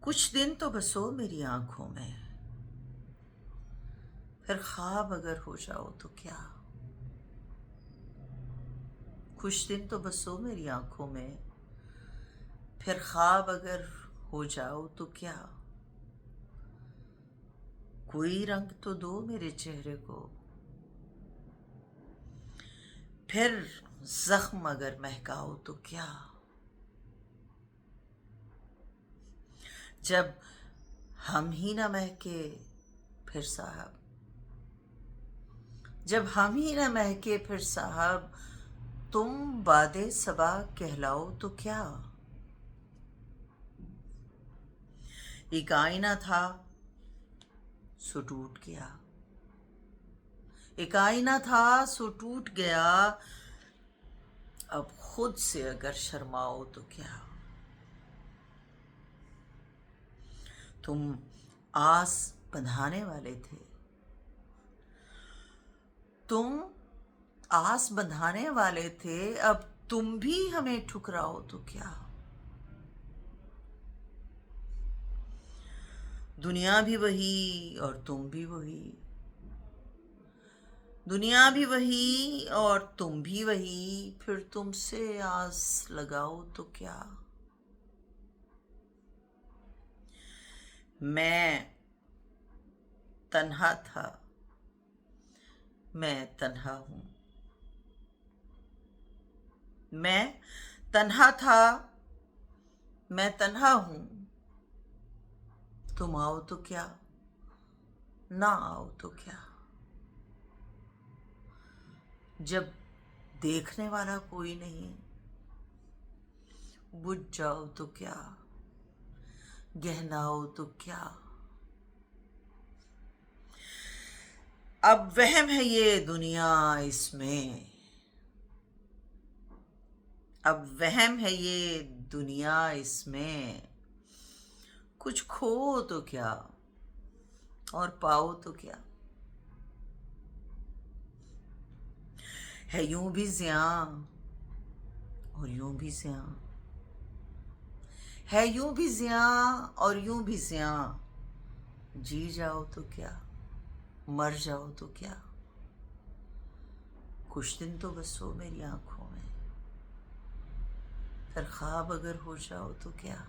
कुछ दिन तो बसो मेरी आंखों में, फिर ख्वाब अगर हो जाओ तो क्या। कुछ दिन तो बसो मेरी आंखों में, फिर ख्वाब अगर हो जाओ तो क्या। कोई रंग तो दो मेरे चेहरे को, फिर जख्म अगर महकाओ तो क्या। जब हम ही ना महके फिर साहब, जब हम ही ना महके फिर साहब, तुम बादे सबा कहलाओ तो क्या। एक आईना था सो टूट गया, एक आईना था सो टूट गया, अब खुद से अगर शर्माओ तो क्या। तुम आस बंधाने वाले थे, तुम आस बंधाने वाले थे, अब तुम भी हमें ठुकराओ तो क्या। दुनिया भी वही और तुम भी वही, दुनिया भी वही और तुम भी वही, फिर तुमसे आस लगाओ तो क्या। मैं तन्हा था, मैं तन्हा हूं, मैं तन्हा था, मैं तन्हा हूं, तुम आओ तो क्या, ना आओ तो क्या। जब देखने वाला कोई नहीं, बुझ जाओ तो क्या, गहनाओ तो क्या। अब वहम है ये दुनिया इसमें, अब वहम है ये दुनिया इसमें, कुछ खो तो क्या और पाओ तो क्या। है यूं भी ज़ियां और यूं भी ज़ियां, है यूं भी ज़ियां और यूं भी ज़ियां, जी जाओ तो क्या, मर जाओ तो क्या। कुछ दिन तो बसो मेरी आंखों में, फिर ख्वाब अगर हो जाओ तो क्या।